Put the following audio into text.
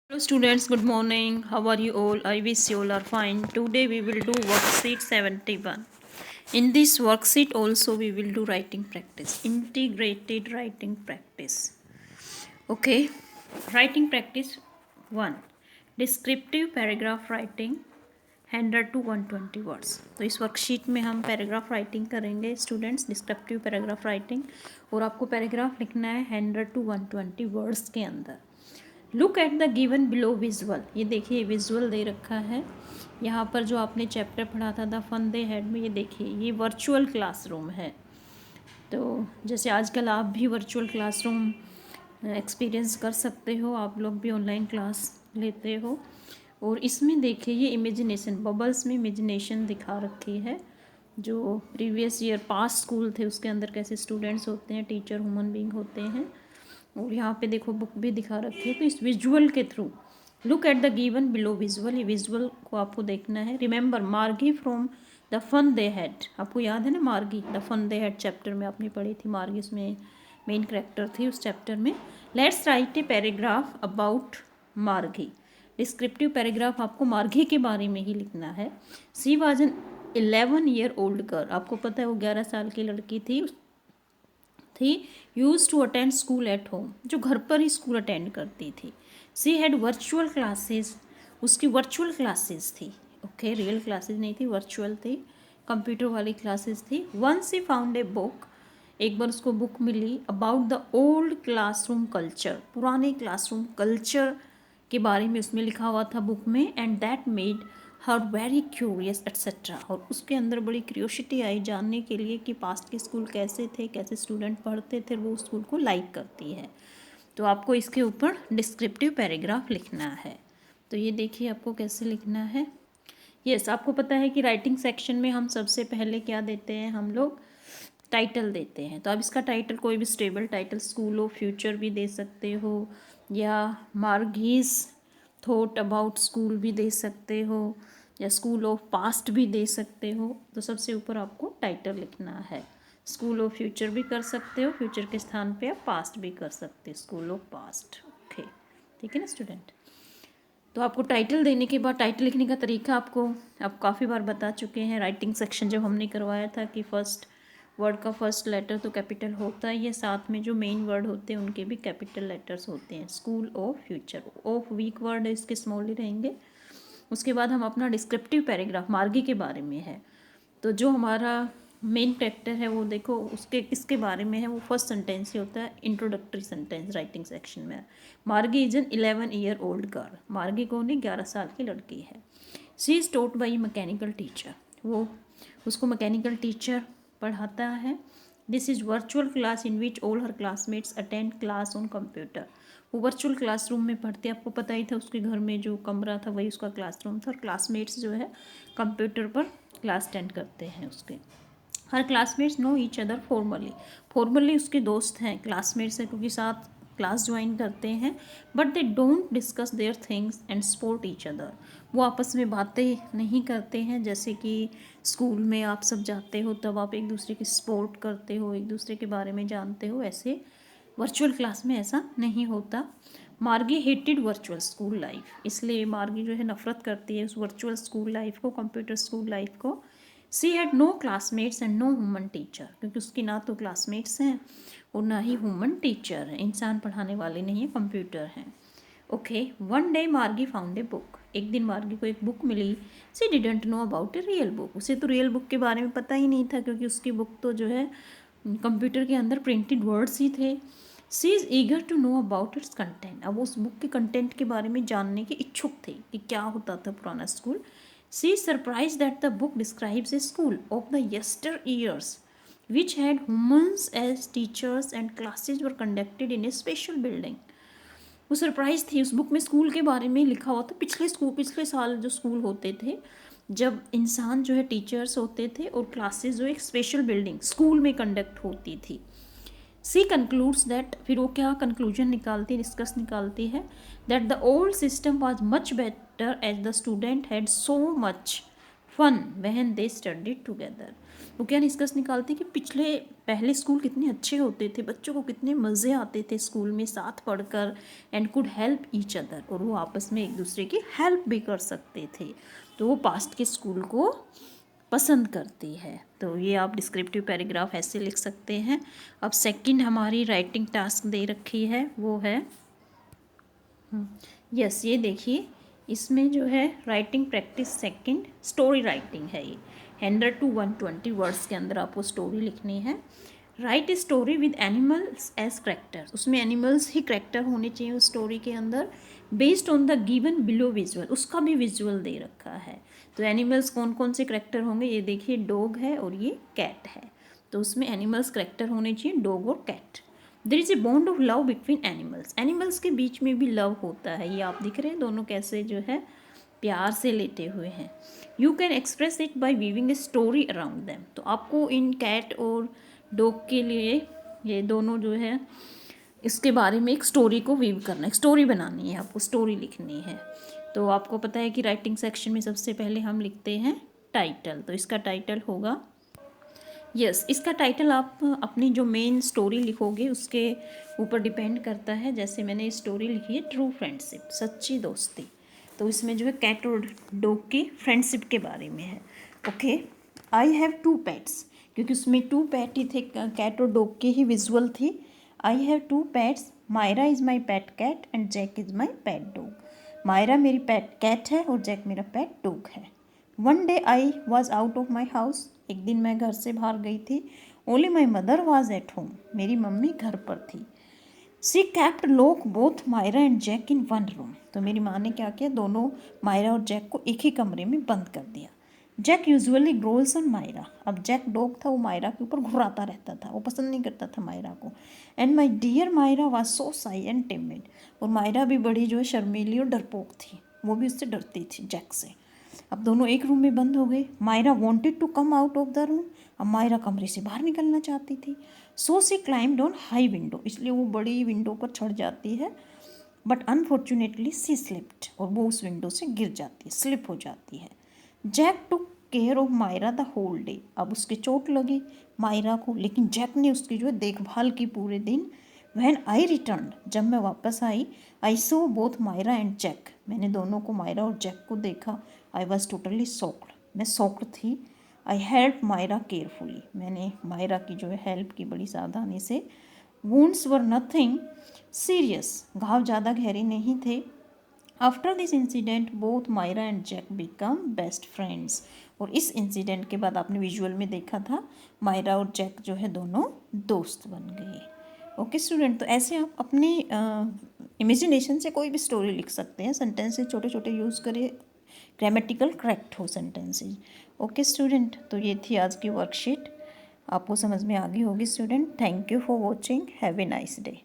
Hello students, good morning. How are you all? I wish you all are fine. Today we will do worksheet 71. In this worksheet also we will do writing practice, integrated writing practice. Okay, writing practice 1. Descriptive paragraph writing 100 to 120 words. तो इस worksheet में हम paragraph writing करेंगे students, descriptive paragraph writing, और आपको paragraph लिखना है 100 to 120 words के अंदर. Look at the given below visual. ये देखिए विजुअल दे रखा है यहाँ पर. जो आपने चैप्टर पढ़ा था द फन दे हैड में, ये देखिए ये वर्चुअल क्लासरूम है. तो जैसे आजकल आप भी वर्चुअल क्लासरूम एक्सपीरियंस कर सकते हो, आप लोग भी ऑनलाइन क्लास लेते हो. और इसमें देखिए ये इमेजिनेशन, बबल्स में इमेजिनेशन दिखा रखी है. जो प्रीवियस ईयर पास स्कूल थे उसके अंदर कैसे स्टूडेंट्स होते हैं, टीचर ह्यूमन बीइंग होते हैं. और यहाँ पे देखो बुक भी दिखा रखी है. तो इस विजुअल के through look at the given below visual, ये विजुअल को आपको देखना है. Remember Margie from the fun they had. आपको याद है ना Margie, the fun they had chapter में आपने पढ़ी थी. मार्गी उसमें मेन करेक्टर थी उस चैप्टर में. Let's write a paragraph about Margie. Descriptive paragraph आपको मार्गी के बारे में ही लिखना है. She was an 11 year old girl. आपको पता है वो 11 साल की लड़की थी. Use to attend school at home, जो घर पर ही स्कूल अटेंड करती थी. She had virtual classes. उसकी वर्चुअल क्लासेस थी. ओके, रियल क्लासेस नहीं थी, वर्चुअल थी, कंप्यूटर वाली क्लासेस थी. Once C found a book. एक बार उसको बुक मिली about the old classroom culture. पुराने क्लासरूम कल्चर के बारे में उसमें लिखा हुआ था बुक में. And that made her very curious etcetera. और उसके अंदर बड़ी क्यूरियोसिटी आई जानने के लिए कि पास्ट के स्कूल कैसे थे, कैसे स्टूडेंट पढ़ते थे. वो स्कूल को लाइक करती है. तो आपको इसके ऊपर डिस्क्रिप्टिव पैराग्राफ लिखना है. तो ये देखिए आपको कैसे लिखना है. यस, आपको पता है कि राइटिंग सेक्शन में हम सबसे पहले क्या देते हैं, हम लोग टाइटल देते हैं. तो अब इसका टाइटल कोई भी stable title, school of future भी दे सकते हो, या मार्गीज थॉट अबाउट स्कूल भी दे सकते हो, या स्कूल ऑफ पास्ट भी दे सकते हो. तो सबसे ऊपर आपको टाइटल लिखना है. स्कूल ऑफ फ्यूचर भी कर सकते हो, फ्यूचर के स्थान पे आप पास्ट भी कर सकते हो, स्कूल ऑफ पास्ट. ओके, ठीक है ना स्टूडेंट. तो आपको टाइटल देने के बाद टाइटल लिखने का तरीका आपको आप काफ़ी बार बता चुके हैं. राइटिंग सेक्शन जब हमने करवाया था कि फर्स्ट वर्ड का फर्स्ट लेटर तो कैपिटल होता है, ये साथ में जो मेन वर्ड होते हैं उनके भी कैपिटल लेटर्स होते हैं. School of future, of weak word है, इसके स्मॉल ही रहेंगे. उसके बाद हम अपना डिस्क्रिप्टिव पैराग्राफ मार्गी के बारे में है. तो जो हमारा मेन कैरेक्टर है वो देखो उसके किसके बारे में है, वो फर्स्ट सेंटेंस ही होता है, इंट्रोडक्टरी सेंटेंस राइटिंग सेक्शन में. मार्गी is an 11 year old girl. मार्गी कौन है, 11 साल की लड़की है. She is taught by mechanical teacher. वो उसको मैकेनिकल टीचर पढ़ाता है. This is virtual class in which all her classmates attend class on computer. वो वर्चुअल क्लासरूम में पढ़ते, आपको पता ही था उसके घर में जो कमरा था वही उसका क्लासरूम था. और क्लासमेट्स जो है कंप्यूटर पर क्लास अटेंड करते हैं उसके. Her classmates know each other formally उसके दोस्त हैं, क्लासमेट्स हैं क्योंकि साथ क्लास ज्वाइन करते हैं. But they don't discuss their things and support each other. वो आपस में बातें नहीं करते हैं. जैसे कि स्कूल में आप सब जाते हो तब आप एक दूसरे की सपोर्ट करते हो, एक दूसरे के बारे में जानते हो, ऐसे वर्चुअल क्लास में ऐसा नहीं होता. मार्गी हेटेड वर्चुअल स्कूल लाइफ. इसलिए मार्गी जो है नफ़रत करती है उस वर्चुअल स्कूल लाइफ को, कंप्यूटर स्कूल लाइफ को. She had no classmates and no human teacher. क्योंकि उसकी ना तो क्लासमेट्स हैं और ना ही ह्यूमन टीचर है, इंसान पढ़ाने वाले नहीं है, कंप्यूटर हैं. Okay, one day Margie found a book. एक दिन मार्गी को एक बुक मिली. She didn't know about a real book. उसे तो रियल बुक के बारे में पता ही नहीं था क्योंकि उसकी बुक तो जो है कंप्यूटर के अंदर प्रिंटेड वर्ड्स ही थे. She is eager to know about its content. अब उस बुक के कंटेंट के बारे में जानने के इच्छुक थे कि क्या होता था पुराना school. She is surprise that the book describes a school of the yesteryears which had humans as teachers and classes were conducted in a special building. वो सरप्राइज थी, उस बुक में स्कूल के बारे में लिखा हुआ था, पिछले साल जो स्कूल होते थे जब इंसान जो है टीचर्स होते थे और क्लासेस जो एक स्पेशल बिल्डिंग स्कूल में कंडक्ट होती थी. सी कंक्लूड्स दैट, फिर वो क्या कंक्लूजन निकालती है, डिस्कस निकालती है, that the old system was much better as the student had so much fun when they studied together. वो क्या निष्कर्ष निकालती कि पहले स्कूल कितने अच्छे होते थे, बच्चों को कितने मज़े आते थे स्कूल में साथ पढ़कर, and could help each other, और वो आपस में एक दूसरे की हेल्प भी कर सकते थे। तो वो पास्ट के स्कूल को पसंद करती है। तो ये आप डिस्क्रिप्टिव पैराग्राफ ऐसे लिख सकते हैं। अब सेकंड हमारी राइटिंग टास्क दे रखी है, वो है यस ये देखिए, इसमें जो है writing practice second story writing है। ये 100 to 120 वर्ड्स के अंदर आपको स्टोरी लिखनी है। Write a story with animals as character, उसमें एनिमल्स ही करेक्टर होने चाहिए उस स्टोरी के अंदर। Based on the given below visual, उसका भी विजुअल दे रखा है। तो एनिमल्स कौन कौन से करेक्टर होंगे, ये देखिए डॉग है और ये कैट है। तो उसमें एनिमल्स करेक्टर होने चाहिए डॉग और cat. There is a bond of love between animals, animals के बीच में भी लव होता है। ये आप दिख रहे हैं दोनों कैसे जो है प्यार से लेटे हुए हैं। You can express it by weaving a story around them, तो आपको इन कैट और डॉग के लिए ये दोनों जो है इसके बारे में एक स्टोरी को वीव करना है, एक स्टोरी बनानी है, आपको स्टोरी लिखनी है। तो आपको पता है कि राइटिंग सेक्शन में सबसे पहले हम लिखते हैं टाइटल। तो इसका टाइटल होगा इसका टाइटल आप अपनी जो मेन स्टोरी लिखोगे उसके ऊपर डिपेंड करता है। जैसे मैंने स्टोरी लिखी है ट्रू फ्रेंडशिप, सच्ची दोस्ती, तो इसमें जो है कैट और डॉग की फ्रेंडशिप के बारे में है। ओके, आई हैव 2 पेट्स, क्योंकि उसमें 2 पेट ही थे, कैट और डॉग की ही विजुअल थी। I have 2 pets, Myra is my pet cat and Jack is my pet dog. Myra मेरी पेट कैट है और जैक मेरा पेट डॉग है। One day I was out of my house, एक दिन मैं घर से बाहर गई थी। Only my mother was at home, मेरी मम्मी घर पर थी। She kept lock both Myra and Jack in one room, तो मेरी माँ ने क्या किया, दोनों मायरा और जैक को एक ही कमरे में बंद कर दिया। Jack usually growls on Myra, अब जैक डॉग था वो मायरा के ऊपर घुराता रहता था, वो पसंद नहीं करता था मायरा को। And my dear Myra was so shy and timid, और मायरा भी बड़ी जो है शर्मीली और डरपोक थी, वो भी उससे डरती थी जैक से। अब दोनों एक रूम में बंद हो गए। Myra wanted to come out of the room, अब मायरा कमरे से बाहर निकलना चाहती थी। So she climbed on high window, इसलिए वो बड़ी विंडो पर चढ़ जाती है। बट अनफॉर्चुनेटली सी स्लिप्ड, और वो उस विंडो से गिर जाती है, स्लिप हो जाती है। Jack took care of Myra the whole day, अब उसके चोट लगी मायरा को, लेकिन जैक ने उसकी जो है देखभाल की पूरे दिन। वैन आई रिटर्न, जब मैं वापस आई, I saw both Myra and Jack, मैंने दोनों को मायरा और जैक को देखा। आई वॉज टोटली शॉक्ड, मैं शॉक्ड थी। आई हेल्प मायरा केयरफुली, मैंने मायरा की जो है हेल्प की बड़ी सावधानी से। वुंड्स वर नथिंग सीरियस, घाव ज़्यादा गहरे नहीं थे। After this incident both Myra and Jack become best friends, और इस इंसिडेंट के बाद आपने विजुअल में देखा था मायरा और जैक जो है दोनों दोस्त बन गए। ओके स्टूडेंट, तो ऐसे आप अपनी इमेजिनेशन से कोई भी स्टोरी लिख सकते हैं, सेंटेंसेस छोटे छोटे यूज़ करिए, ग्रामेटिकल करेक्ट हो सेंटेंसेज। ओके स्टूडेंट, तो ये थी आज की वर्कशीट, आपको समझ में आ गई होगी student. Thank you for watching, have a nice day.